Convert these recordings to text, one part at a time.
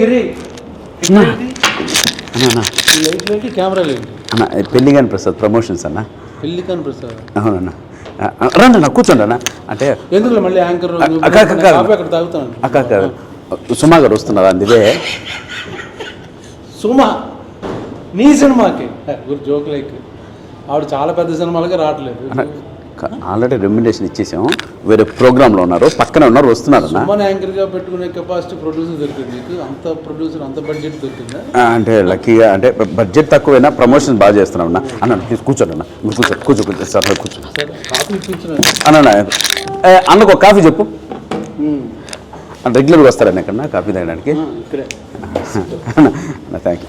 గిరి camera లేదు అన్న పెళ్ళిగాని Prasad promotions అన్న. పెళ్ళికాని ప్రసాద్ అవునన్నా రండి అన్న కూర్చోండి అన్న. అంటే ఎందుకు మళ్ళీ యాంకర్ అక్కడ తాగుతాను. అక్క సుమా గారు వస్తున్నారు అందుకే. సుమా నీ సినిమాకి జోక్ లైక్ ఆవిడ చాలా పెద్ద సినిమాలకి రావట్లేదు. ఆల్రెడీ రెమ్యునరేషన్ ఇచ్చేసాము, వేరే ప్రోగ్రాంలో ఉన్నారు, పక్కనే ఉన్నారు, వస్తున్నారు అన్న. సుమన్ యాంకర్గా పెట్టుకునే కెపాసిటీ ప్రొడ్యూసర్ దొరికింది నీకు? అంత ప్రొడ్యూసర్ అంత బడ్జెట్ దొరికిందా? అంటే లక్కీగా అంటే బడ్జెట్ తక్కువైనా ప్రమోషన్ బాగా చేస్తున్నాం అన్న. అన్న కూర్చోండి అన్న, కూర్చో సార్ కూర్చోండి కాఫీ ఇప్పించిన అన్న. అన్నకు ఒక కాఫీ చెప్పు. రెగ్యులర్గా వస్తారన్న ఎక్కడన్నా కాఫీ తాగడానికి? ఇక్కడే.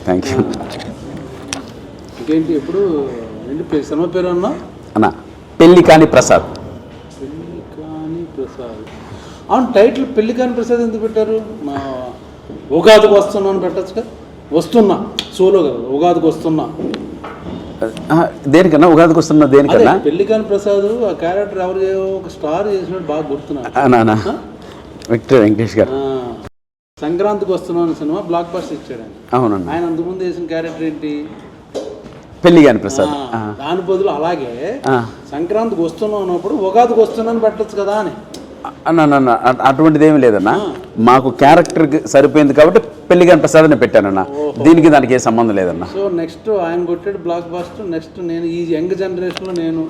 Thank you. ఇంకేంటి ఎప్పుడు ఏంటి సినిమా పేరు అన్నా? అన్న పెళ్ళికాని ప్రసాద్. పెళ్ళికాని ప్రసాద్. అవును, టైటిల్ పెళ్ళికాని ప్రసాద్ ఎందుకు పెట్టారు? మా ఉగాదికి వస్తున్నా అని పెట్టచ్చుగా. వస్తున్నా సోలో కదా, ఉగాదికి వస్తున్నా దేనికన్నా? ఉగాదికి వస్తున్నా దేనికన్నా? పెళ్ళికాని ప్రసాద్ ఆ క్యారెక్టర్ ఎవరు ఒక స్టార్ చేసినట్టు బాగా గుర్తున్నాను. విక్టర్ వెంకటేష్ గారు. సంక్రాంతికి వస్తున్నాను సినిమా బ్లాక్ బస్టర్ ఇచ్చాడు. అవునండి. ఆయన అంతకుముందు వేసిన క్యారెక్టర్ ఏంటి? పెళ్ళిగాని ప్రసాద్. దాని బదులు అలాగే సంక్రాంతికి వస్తున్నాం అన్నప్పుడు ఉగాదికి వస్తున్నాను పెట్టచ్చు కదా అని అన్న. అటువంటిది ఏమి లేదన్న, మాకు క్యారెక్టర్కి సరిపోయింది కాబట్టి పెళ్ళిగాని ప్రసాద్ అని పెట్టానన్న. దీనికి దానికి ఏ సంబంధం లేదన్న. సో నెక్స్ట్ ఆయన కొట్టాడు బ్లాక్ బస్టర్, నెక్స్ట్ నేను ఈ యంగ్ జనరేషన్లో నేను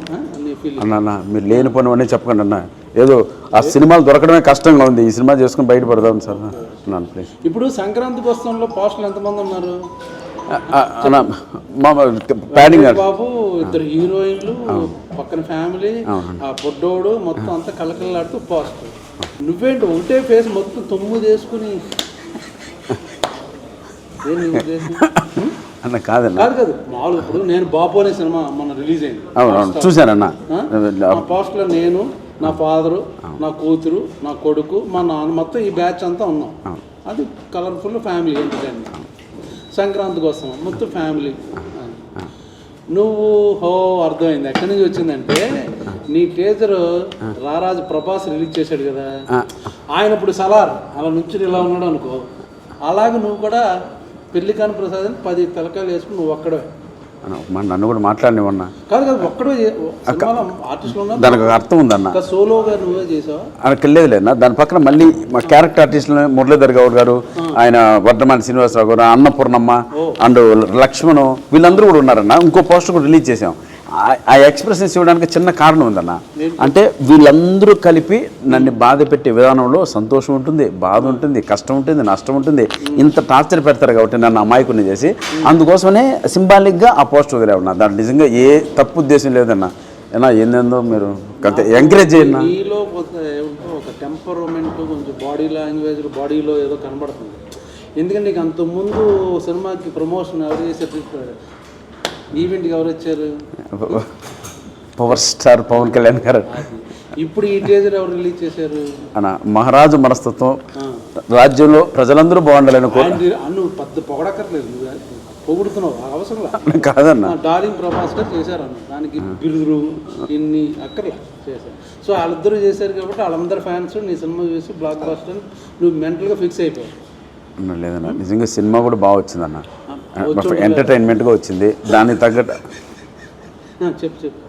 అన్న మీరు లేని పని అన్నీ చెప్పకండి అన్న. ఏదో ఆ సినిమాలు దొరకడమే కష్టంగా ఉంది, ఈ సినిమా చేసుకుని బయటపడదాం సార్ అన్నాను ప్లీజ్. ఇప్పుడు సంక్రాంతికి వస్తాంలో పోస్టులు ఎంతమంది ఉన్నారు? బాబు, ఇద్దరు హీరోయిన్లు, పక్కన ఫ్యామిలీ, ఆ పొడ్డోడు, మొత్తం అంతా కలకలాడుతూ పోస్టర్. నువ్వేంటి ఒకటే ఫేస్ మొత్తం 9 వేసుకుని అన్న? కాదన్న, కాదు మామూలు. ఇప్పుడు నేను బాబు అనే సినిమా మొన్న రిలీజ్ అయింది. అవును చూశానన్న. పోస్టర్లో నేను, నా ఫాదరు, నా కూతురు, నా కొడుకు, మా నాన్న, మొత్తం ఈ బ్యాచ్ అంతా ఉన్నాం. అది కలర్ఫుల్ ఫ్యామిలీ ఎంటర్టైన్మెంట్. సంక్రాంతికి వస్తున్నాం మొత్తం ఫ్యామిలీ. నువ్వు అర్థమైంది ఎక్కడి నుంచి వచ్చిందంటే, నీ టీజర్ రారాజు ప్రభాస్ రిలీజ్ చేశాడు కదా, ఆయన ఇప్పుడు సలార్ అలా నుంచి ఇలా ఉన్నాడు అనుకో, అలాగే నువ్వు కూడా పెళ్ళికాని ప్రసాద్ అని 10 తలకాయలు వేసుకుని నువ్వు ఒక్కడే. నన్ను కూడా మాట్లాడినవన్నా. కాదు ఒక్కడే ఆర్టిస్టులు దానికి అర్థం ఉందన్న. సోలోగా నువ్వే చేసావా? అక్కడ లేదులేదన్న. దాని పక్కన మళ్ళీ మా క్యారెక్టర్ ఆర్టిస్టులు మురళీధర్ గౌడ్ గారు, ఆయన వర్ధమాని శ్రీనివాసరావు గారు, అన్నపూర్ణమ్మ అండ్ లక్ష్మణ్, వీళ్ళందరూ కూడా ఉన్నారన్న. ఇంకో పోస్టర్ కూడా రిలీజ్ చేసాం. ఆ ఎక్స్ప్రెషన్స్ ఇవ్వడానికి చిన్న కారణం ఉందన్న. అంటే వీళ్ళందరూ కలిపి నన్ను బాధ పెట్టే విధానంలో సంతోషం ఉంటుంది, బాధ ఉంటుంది, కష్టం ఉంటుంది, నష్టం ఉంటుంది. ఇంత టార్చర్ పెడతారు కాబట్టి నన్ను అమాయకుని చేసి, అందుకోసమనే సింబాలిక్గా ఆ పోస్టర్ వదిలే ఉన్నా. దాంట్లో నిజంగా ఏ తప్పు ఉద్దేశం లేదన్న. ఏనా ఏందేందో మీరు ఎంకరేజ్ చేయండి. నీలో ఒక టెంపర్మెంట్, కొంచెం బాడీ లాంగ్వేజ్, బాడీలో ఏదో కనబడుతుంది. ఎందుకంటే నీకు అంతకుముందు సినిమాకి ప్రమోషన్ ఎవరు చేశారు? ఈవెంట్కి ఎవరు వచ్చారు? పవర్ స్టార్ పవన్ కళ్యాణ్ గారు. ఇప్పుడు ఈ టీజర్ ఎవరు రిలీజ్ చేశారు? అన్న మహారాజు మనస్తత్వం, రాజ్యంలో ప్రజలందరూ బాగుండాలని నువ్వు పెద్ద పొగడక్కర్లేదు, పొగుడుతున్నావు అవసరం కాదన్న. డార్లింగ్ ప్రభాస్ గారు చేశారన్న, దానికి బిరుదులు ఇన్ని అక్కర్లా చేశారు. సో వాళ్ళిద్దరూ చేశారు కాబట్టి వాళ్ళందరూ ఫ్యాన్స్ నీ సినిమా చూసి బ్లాక్ బస్టర్ నువ్వు మెంటల్గా ఫిక్స్ అయిపోయావు. లేదన్న, నిజంగా సినిమా కూడా బాగా వచ్చిందన్న, ఎంటర్టైన్మెంట్గా వచ్చింది. దానికి తగ్గట్టు చెప్పు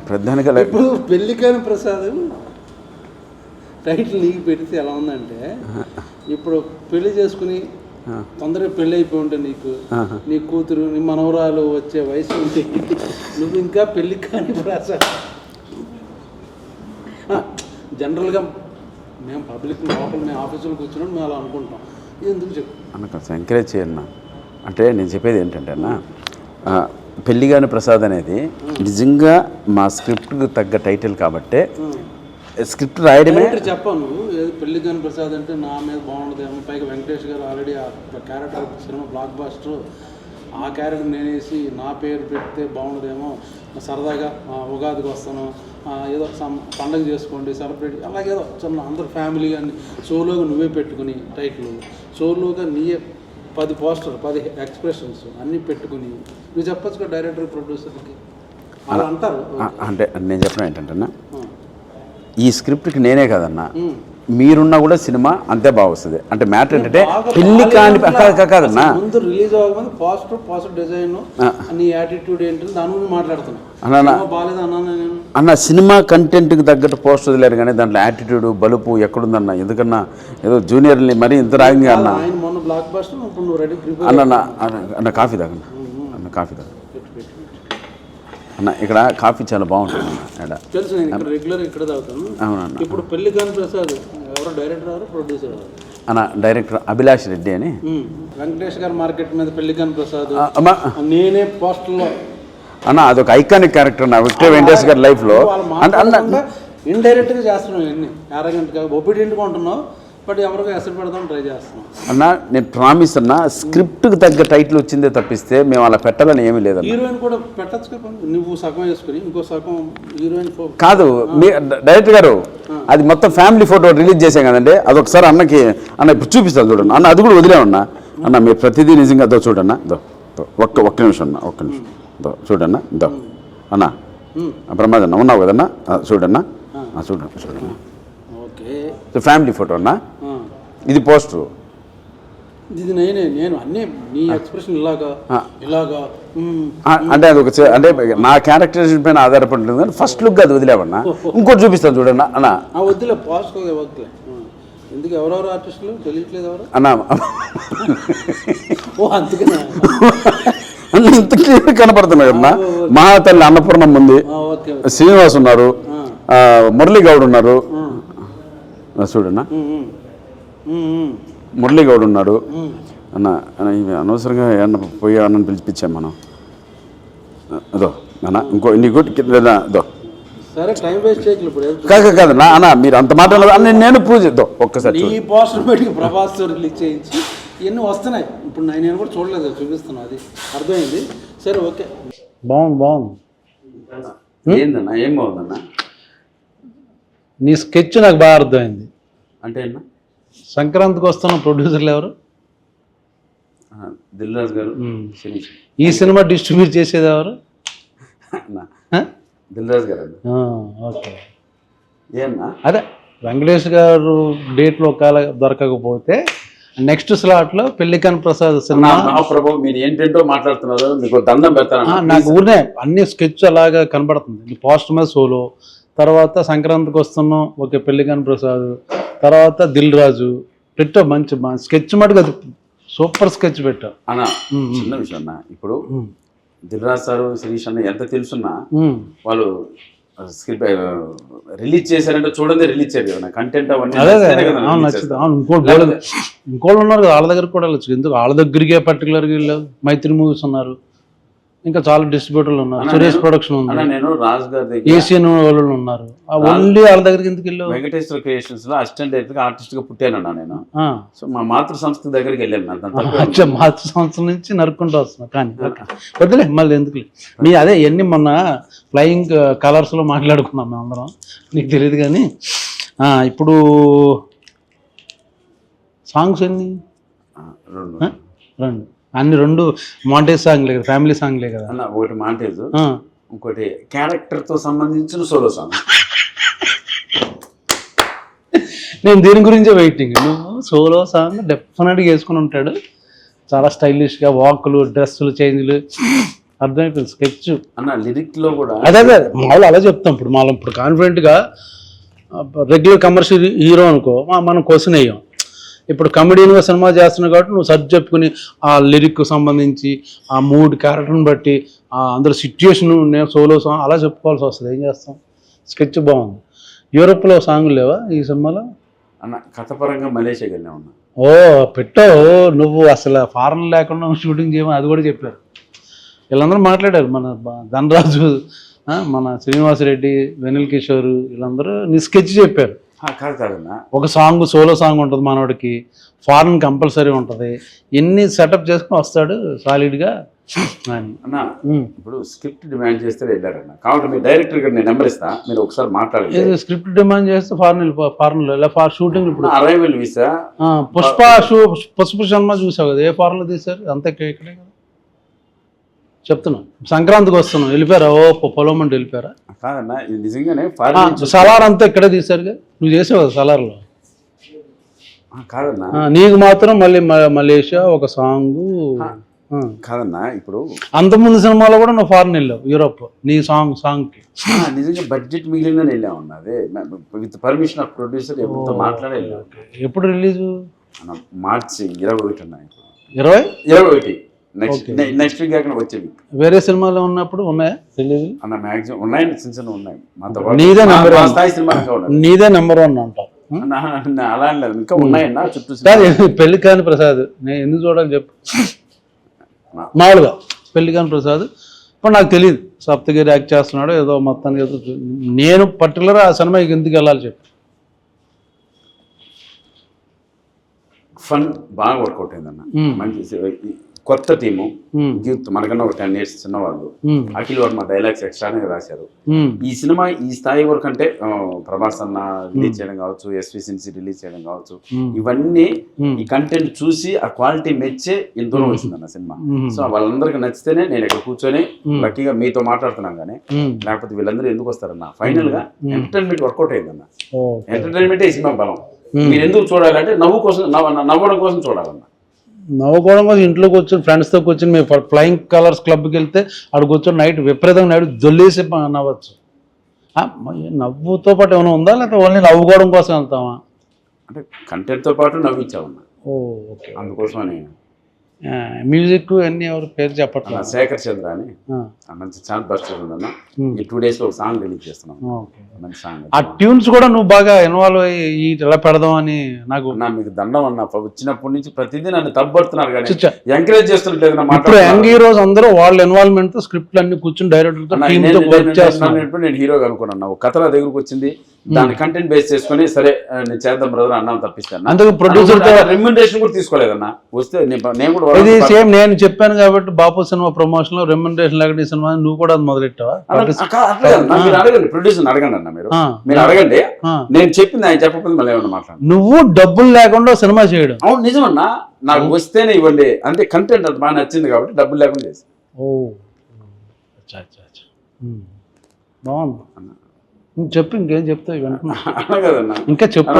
ప్రధానిగా ఇప్పుడు పెళ్ళికాని ప్రసాద్ టైటిల్ నీకు పెడితే ఎలా ఉందంటే, ఇప్పుడు పెళ్లి చేసుకుని తొందరగా పెళ్ళి అయిపోయి ఉంటే నీకు, నీ కూతురు, నీ మనవరాలు వచ్చే వయసు ఉంటే నువ్వు ఇంకా పెళ్ళికాని ప్రసాద్. జనరల్గా మేము పబ్లిక్ లోపల మేము ఆఫీసులో కూర్చున్నాం, మేము అలా అనుకుంటాం. ఎందుకు చెప్పు అన్న, కొంచెం ఎంకరేజ్ చేయన్న. అంటే నేను చెప్పేది ఏంటంటే అన్న, పెళ్ళిగాని ప్రసాద్ అనేది నిజంగా మా స్క్రిప్ట్కి తగ్గ టైటిల్ కాబట్టే స్క్రిప్ట్ రాయడమే. చెప్పాను పెళ్ళికాని ప్రసాద్ అంటే నా మీద బాగుండదేమో, పైగా వెంకటేష్ గారు ఆల్రెడీ ఆ క్యారెక్టర్ సినిమా బ్లాక్ బస్టర్, ఆ క్యారెక్టర్ నేనేసి నా పేరు పెడితే బాగుండదేమో, సరదాగా ఉగాదికి వస్తాను, ఏదో పండగ చేసుకోండి సెలబ్రేట్, అలాగేదో చిన్న అందరు ఫ్యామిలీ కానీ సోలోగా నువ్వే పెట్టుకుని టైటిల్, సోలోగా నీయే 10 పోస్టర్ 10 ఎక్స్ప్రెషన్స్ అన్నీ పెట్టుకుని నువ్వు చెప్పచ్చు కదా డైరెక్టర్ ప్రొడ్యూసర్కి. అలా అంటారు. అంటే నేను చెప్పడం ఏంటంటే, ఈ స్క్రిప్ట్కి నేనే కదన్నా మీరున్నా కూడా సినిమా అంతే బాగా వస్తుంది. అంటే మ్యాటర్ ఏంటంటే బాగా పెళ్లి కాని కాదన్నా, అసలు ముందు రిలీజ్ అవ్వకముందు పాజిటివ్ డిజైన్ నీ యాటిట్యూడ్ ఏంటి దాని గురించి మాట్లాడుతున్నా. బాగాలేదు అన్నాను నేను. అన్న సినిమా కంటెంట్కి తగ్గట్టు పోస్ట్ వదిలేరు కానీ దాంట్లో యాటిట్యూడ్ బలుపు ఎక్కడుందన్న. ఎందుకన్నా ఏదో జూనియర్ని మరీ ఇంత రాగింగ్ అన్న. ఆయన మొన్న బ్లాక్ బస్టర్, ఇప్పుడు నువ్వు రెడీ ప్రిపేర్ అన్న కాఫీ తాగన్న, అన్న కాఫీ తాగ అన్న. ఇక్కడ కాఫీ చాలా బాగుంటుంది అన్న. తెలుసు, నేను ఇక్కడ రెగ్యులర్ ఇక్కడ తాగుతాను. అవునన్న. ఇప్పుడు పెళ్లి కాని ప్రసాద్ ఎవరో డైరెక్టర్ ఎవరు ప్రొడ్యూసర్ ఎవరు అన్న? డైరెక్టర్ అభిలాష్ రెడ్డి అని. వెంకటేష్ గారు మార్కెట్ మీద పెళ్లి కాని ప్రసాద్ నేనే పోస్టర్లో అన్న. అదొక ఐకానిక్ క్యారెక్టర్ నా విక్టర్ వెంకటేష్ గారి లైఫ్లో. అంటే ఇండైరెక్ట్గా చేస్తున్నావు ఇవన్నీ, అరగంటగా ఒబీడియంట్గా ఉంటున్నావు, బట్ ఎవరికో ఎసరు పెడదాం ట్రై చేస్తున్నాం అన్న. నేను ప్రామిస్ అన్న, స్క్రిప్ట్కి తగ్గ టైటిల్ వచ్చిందే తప్పిస్తే మేము అలా పెట్టాలని ఏమీ లేదన్న. హీరోయిన్ కూడా పెట్టచ్చు కదా, నువ్వు సగం వేసుకుని ఇంకో సగం హీరోయిన్ కాదు. మీ డైరెక్టర్ గారు అది మొత్తం ఫ్యామిలీ ఫోటో రిలీజ్ చేసాం కదండి, అదొకసారి అన్నకి అన్న ఇప్పుడు చూపిస్తాను చూడండి అన్న. అది కూడా వదిలేమన్నా అన్న, మీరు ప్రతిదీ నిజంగా దో చూడన్నా. ఒక్క నిమిషం అన్న, ఒక్క నిమిషం చూడన్నా. అన్న ప్రమాదన్న ఉన్నావు కదన్నా, చూడన్నా చూడన్నా. ఓకే, ఫ్యామిలీ ఫోటో అన్న. ఇది పోస్టరు. ఇది నేను అన్నీ నీ ఎక్స్ప్రెషన్ ఇలాగా అంటే అది ఒక అంటే నా క్యారెక్టరైజేషన్ పైన ఆధారపడి ఉంటుంది కానీ ఫస్ట్ లుక్ అది వదిలేవన్నా. ఇంకోటి చూపిస్తాను చూడన్నా అన్న. వద్దులే పాస్ట్ వద్దులే. ఎందుకు ఎవరెవరు ఆర్టిస్టులు తెలియట్లేదు ఎవరు అన్న? ఓ అందుకనే ఇంత క్లియర్ కనపడుతున్నాయి కదన్నా. మహాతల్లి అన్నపూర్ణమ్మ ఉంది, శ్రీనివాస్ ఉన్నారు, మురళీగౌడ్ ఉన్నారు చూడన్నా. మురళీగౌడ్ ఉన్నాడు అన్న. అనవసరంగా ఏమన్నా పోయి అన్నని పిలిపించాం మనం. అదో అన్న ఇంకో నీకు దో సరే, టైం వేస్ట్ చేయగలరు ఇప్పుడు. కాదు నా అన్న, మీరు అంత మాట నేను పూజ ఒక్కసారి ఈ పోస్టర్ పెట్టి ప్రభాస్ రిలీజ్ చేయించి ఇవన్నీ వస్తున్నాయి. ఇప్పుడు నేను కూడా చూడలేదు, చూపిస్తున్నాను, అది అర్థమైంది. సరే ఓకే, బాగుంది. ఏందన్నా? ఏం బాగుందన్నా? నీ స్కెచ్ నాకు బాగా అర్థమైంది. అంటే అన్న సంక్రాంతికి వస్తున్న ప్రొడ్యూసర్లు ఎవరు? దిల్ రాజు గారు. ఈ సినిమా డిస్ట్రిబ్యూట్ చేసేది ఎవరు? దిల్ రాజు గారు. ఓకే, ఏమన్నా అదే వెంకటేష్ గారు డేట్లో ఒకవేళ దొరకకపోతే నెక్స్ట్ స్లాట్లో పెళ్లికాని ప్రసాద్ సినిమా. ప్రభు మీరు ఏంటంటో మాట్లాడుతున్నారు, మీకు దండం పెడతాను. నాకు ఊరినే అన్ని స్కెచ్ అలాగా కనబడుతుంది. పోస్ట్ మీద సోలో, తర్వాత సంక్రాంతికి వస్తున్నాం ఓకే పెళ్లికాని ప్రసాద్, తర్వాత దిల్ రాజు పెట్టావు. మంచి స్కెచ్ మటుకు అది సూపర్ స్కెచ్ పెట్టావు అన్న. చిన్న విషయం అన్న, ఇప్పుడు దిల్ రాజు సారు శిరీష్ అన్న ఎంత తెలుసున్నా వాళ్ళు స్క్రిప్ట్ రిలీజ్ చేశారంటే చూడండి రిలీజ్ చేయరు కదా కంటెంట్ అవన్నీ. ఇంకోళ్ళు ఉన్నారు కదా వాళ్ళ దగ్గర కూడా వెళ్ళచ్చు. ఎందుకు వాళ్ళ దగ్గరికే పర్టికులర్గా వెళ్ళావు? మైత్రి మూవీస్ ఉన్నారు, ఇంకా చాలా డిస్ట్రిబ్యూటర్లు ఉన్నారు, సురేష్ ప్రొడక్షన్ ఉంది, నేను రాజు గారి దగ్గర ఏషియన్ వాళ్ళు ఉన్నారు. ఓన్లీ వాళ్ళ దగ్గరికి ఎందుకు వెళ్ళావు? వెంకటేశ్వర క్రియేషన్స్ లో అసిస్టెంట్ డైరెక్టర్ ఆర్టిస్ట్ గా పుట్టానన్నా నేను. సో మా మాతృ సంస్థ దగ్గరికి వెళ్ళాను. మాతృ సంస్థ నుంచి నరుక్కుంటూ వస్తున్నా. కానీ వద్దులే మళ్ళీ ఎందుకులే. మీ అదే ఎన్ని మొన్న ఫ్లయింగ్ కలర్స్ లో మాట్లాడుకున్నాం మేము అందరం, నీకు తెలియదు. కానీ ఇప్పుడు సాంగ్స్ ఎన్ని? రెండు. అన్ని రెండు మాంటేజ్ సాంగ్లే కదా, ఫ్యామిలీ సాంగ్లే కదా అన్న. ఒకటి మాంటేజ్, ఇంకోటి క్యారెక్టర్ తో సంబంధించిన సోలో సాంగ్. నేను దీని గురించే వెయిటింగ్. నువ్వు సోలో సాంగ్ డెఫినెట్గా వేసుకుని ఉంటాడు, చాలా స్టైలిష్గా వాకులు, డ్రెస్సులు, చేంజ్లు అర్థమైపోయింది. స్కెచ్ అన్న లిరిక్ లో కూడా అదే మామూలు అలా చెప్తాం. ఇప్పుడు మనం ఇప్పుడు కాన్ఫిడెంట్గా రెగ్యులర్ కమర్షియల్ హీరో అనుకో మనం క్వశ్చన్ వేయం. ఇప్పుడు కమెడీగా సినిమా చేస్తున్నావు కాబట్టి నువ్వు సర్చ్ చెప్పుకుని ఆ లిరిక్ సంబంధించి ఆ మూడ్ క్యారెక్టర్ని బట్టి అందులో సిచ్యుయేషన్ నేను సోలో సాంగ్ అలా చెప్పుకోవాల్సి వస్తుంది. ఏం చేస్తాం? స్కెచ్ బాగుంది. యూరోప్లో సాంగులు లేవా ఈ సినిమాలో? అన్న కథపరంగా మలేషియాకి వెళ్ళా ఉన్నా. ఓ పెట్టావు నువ్వు, అసలు ఫారెన్ లేకుండా షూటింగ్ చేయమని అది కూడా చెప్పారు. వీళ్ళందరూ మాట్లాడారు, మన ధనరాజు, మన శ్రీనివాస్ రెడ్డి, వెనిల్ కిషోర్, వీళ్ళందరూ నీ స్కెచ్ చెప్పారు. కాదన్నా ఒక సాంగ్ సోలో సాంగ్ ఉంటుంది మనోడికి, ఫారెన్ కంపల్సరీ ఉంటుంది, ఎన్ని సెటప్ చేసుకుని వస్తాడు సాలిడ్గా అన్న. ఇప్పుడు స్క్రిప్ట్ డిమాండ్ చేస్తే వెళ్ళారన్న, కాబట్టి మీ డైరెక్టర్ గారు నేను నెంబర్ ఇస్తా, మీరు ఒకసారి మాట్లాడండి. స్క్రిప్ట్ డిమాండ్ చేస్తే ఫారెన్లో ఇలా షూటింగ్. ఇప్పుడు అరైవల్ వీసా పుష్ప సినిమా చూసావు కదా, ఏ ఫారెన్లో తీశారు? అంతా ఇక్కడే కదా చెప్తున్నాం. సంక్రాంతికి వస్తున్నాం, వెళ్ళిపోయారా? ఓ పొలం అంటే వెళ్ళిపోయారా? కాదన్నా, ఇది నిజంగానే సలార్ అంతా ఇక్కడే తీశారుగా, నువ్వు చేసావు కదా సలార్లో. కాదన్నా నీకు మాత్రం మళ్ళీ మలేషియా ఒక సాంగ్. కాదన్నా ఇప్పుడు అంతకుముందు సినిమాలో కూడా నువ్వు ఫారెన్ వెళ్ళావు, యూరోప్, నీ సాంగ్కి. నిజంగా బడ్జెట్ మిగిలిందని వెళ్ళామన్నా. అదే విత్ పర్మిషన్ ఆఫ్ ప్రొడ్యూసర్ ఎవరితో మాట్లాడే వెళ్ళాం. ఎప్పుడు రిలీజు? మార్చి 21 ఉన్నాయి. 21 నెక్స్ట్ వీక్ కాకుండా వచ్చే వీక్. వేరే సినిమాలో ఉన్నప్పుడు ఉన్నాయా రిలీజ్? అన్న మ్యాక్సిమం ఉన్నాయండి, చిన్న చిన్న ఉన్నాయి. మాతో నీదే నెంబర్ వన్ స్థాయి సినిమా నీదే నెంబర్ వన్ అంటావు. అలా లేదు, ఇంకా ఉన్నాయన్నా చుట్టూ. పెళ్లి కాని ప్రసాద్ నేను ఎందుకు చూడాలి చెప్పు? మామూలుగా పెళ్లి కాని ప్రసాద్ ఇప్పుడు నాకు తెలియదు, సప్తగిరి యాక్ట్ చేస్తున్నాడు ఏదో మొత్తానికి ఏదో. నేను పర్టికులర్ ఆ సినిమాకి ఎందుకు వెళ్ళాలి చెప్పు? ఫన్ బాగా వర్కౌట్ అయిందన్న. మంచి కొత్త టీము, యూత్ మనకన్నా ఒక 10 years చిన్నవాళ్ళు. అఖిల్ వర్మ డైలాగ్స్ ఎక్స్ట్రానే రాశారు. ఈ సినిమా ఈ స్థాయి వరకు అంటే ప్రభాస్ అన్న రిలీజ్ చేయడం కావచ్చు, ఎస్వి సిన్సి రిలీజ్ చేయడం కావచ్చు, ఇవన్నీ ఈ కంటెంట్ చూసి ఆ క్వాలిటీ మెచ్చే ఇంత దూరం వచ్చిందన్న సినిమా. సో వాళ్ళందరికీ నచ్చితేనే నేను ఇక్కడ కూర్చొని లక్కీగా మీతో మాట్లాడుతున్నాం, కానీ లేకపోతే వీళ్ళందరూ ఎందుకు వస్తారన్న? ఫైనల్ గా ఎంటర్టైన్మెంట్ వర్కౌట్ అయిందన్న. ఎంటర్టైన్మెంటే ఈ సినిమా బలం. మీరు ఎందుకు చూడాలంటే నవ్వడం కోసం చూడాలన్న. నవ్వుకోవడం కోసం ఇంట్లోకి వచ్చి ఫ్రెండ్స్తో కూర్చొని మేము ఫ్లయింగ్ కలర్స్ క్లబ్కి వెళ్తే అక్కడికి కూర్చొని నైట్ విపరీతంగా నైట్ జొల్లేసి నవ్వచ్చు. నవ్వుతో పాటు ఏమైనా ఉందా, లేకపోతే ఓన్లీ నవ్వుకోవడం కోసం వెళ్తామా? అంటే కంటెంట్తో పాటు నవ్వించామన్నా. ఓకే, అందుకోసమని. మ్యూజిక్ అన్ని ఎవరు పేరు చెప్పట్లా? శేఖర్ చంద్ర అని మంచి ఛాన్స్ బస్ట్ ఉందన్న. ఈ 2 days లో ఒక సాంగ్ రిలీజ్ చేస్తున్నాం, మంచి సాంగ్. ఆ ట్యూన్స్ కూడా నువ్వు బాగా ఇన్వాల్వ్ అయ్యి ఎలా పెడదాం అని నాకు మీకు దండం అన్న. వచ్చినప్పటి నుంచి ప్రతిదీ నన్ను తప్పడుతున్నారు, కానీ ఎంకరేజ్ చేస్తుంటలేదు. ఇప్పుడు యంగ్ హీరోస్ అందరూ వాళ్ళ ఇన్వాల్వ్మెంట్ తో స్క్రిప్ట్ అన్ని కూర్చొని డైరెక్టర్ తో వర్క్ చేస్తున్నారు. నేను హీరోగా అనుకున్నాను. ఒక కథ దగ్గరకు వచ్చింది, దాని కంటెంట్ బేస్ చేసుకుని సరే నేను చేద్దాం బ్రదర్ అన్నాను తప్పిస్తాను. అందుకు ప్రొడ్యూసర్ రెమ్యునరేషన్ కూడా తీసుకోలేదన్నా. వస్తే నేను కూడా ఇది సేమ్ నేను చెప్పాను కాబట్టి బాపు సినిమా ప్రమోషన్ లో రెమ్యునరేషన్ లేకపోతే సినిమా నువ్వు కూడా అది మొదలెట్టావా? మీరు అడగండి, ప్రొడ్యూసర్ అడగండి అన్న. మీరు అడగండి, నేను చెప్పింది ఆయన చెప్పకపోతే మళ్ళీ ఏమన్నా మాట్లాడు. నువ్వు డబ్బులు లేకుండా సినిమా చేయడం అవును నిజమన్నా. నాకు వస్తేనే ఇవ్వండి అంటే కంటెంట్ అది బాగా నచ్చింది కాబట్టి డబ్బులు లేకుండా చేసి. బాగుంది, చెప్పు. ఇంకేం చెప్తావు కదన్నా? ఇంకా చెప్పు.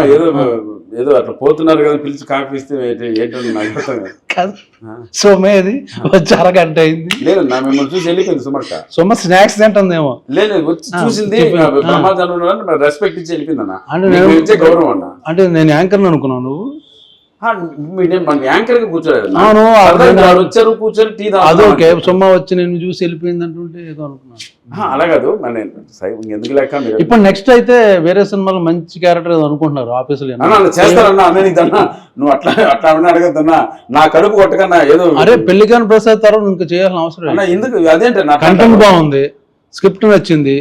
ఏదో అట్లా పోతున్నారు కదా, పిలిచి కాఫీ ఇస్తే ఏంటో నాకు కాదు. సోమేది వచ్చి అరగంట అయింది. లేదన్నా, మిమ్మల్ని చూసి వెళ్ళిపోయింది సుమక్క. సోమ స్నాక్స్ తింటుందేమో. లేదు, వచ్చి చూసింది, రెస్పెక్ట్ ఇచ్చి వెళ్ళిపోయింది అన్న. అంటే గౌరవం అన్న. అంటే నేను యాంకర్ అనుకున్నాను, నువ్వు యాంకర్ గా కూర్చోలేదు. వచ్చారు కూర్చొని టీ అదొకే సొమ్మ వచ్చి నేను చూసి వెళ్ళిపోయింది అంటుంటే ఏదో అనుకున్నాను. అలా కాదు, ఎందుకు లేక. ఇప్పుడు నెక్స్ట్ అయితే వేరే సినిమాలో మంచి క్యారెక్టర్ అనుకుంటున్నారు ఆఫీసులో. చేస్తారన్నా అన్నా, నువ్వు అట్లా అట్లా అడగద్దన్నా. నా కడుపు కొట్టకన్నా ఏదో. అరే పెళ్లికాని ప్రసాద్ తర్వాత ఇంకా చేయాల్సిన అవసరం ఎందుకు? అదేంటే కంటెంట్ బాగుంది, స్క్రిప్ట్ నచ్చింది,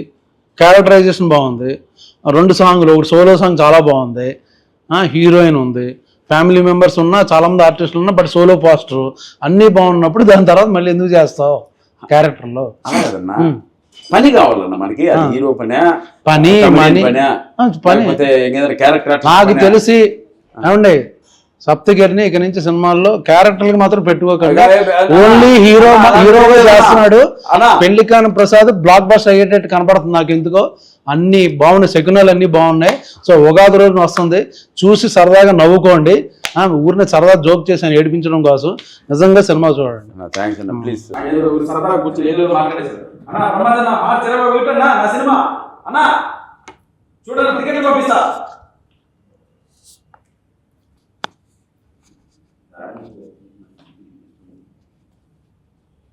క్యారెక్టరైజేషన్ బాగుంది, 2 సాంగ్లు, ఒకటి సోలో సాంగ్ చాలా బాగుంది, హీరోయిన్ ఉంది, ఫ్యామిలీ మెంబర్స్ ఉన్నా, చాలా మంది ఆర్టిస్టులు ఉన్నా, బట్ సోలో పోస్టర్ అన్నీ బాగున్నప్పుడు దాని తర్వాత మళ్ళీ ఎందుకు చేస్తావు క్యారెక్టర్లో? పని కావాలన్న మనకి. హీరో పని క్యారెక్టర్. నాకు తెలిసి ఏమండి, సప్తగిరిని ఇక నుంచి సినిమాల్లో క్యారెక్టర్లకు మాత్రం పెట్టుకోకండి. ఓన్లీ హీరోగా చేస్తున్నాడు. పెళ్లికాని ప్రసాద్ బ్లాక్ బస్టర్ అయ్యేటట్టు కనపడుతుంది నాకు ఎందుకో. అన్ని బాగున్నాయి, శకునాలు అన్ని బాగున్నాయి. సో ఉగాది రోజున వస్తుంది, చూసి సరదాగా నవ్వుకోండి. ఊరిని సరదా జోక్ చేశాను ఏడిపించడం కోసం. నిజంగా సినిమా చూడండి. ప్లీజ్. చూడండి.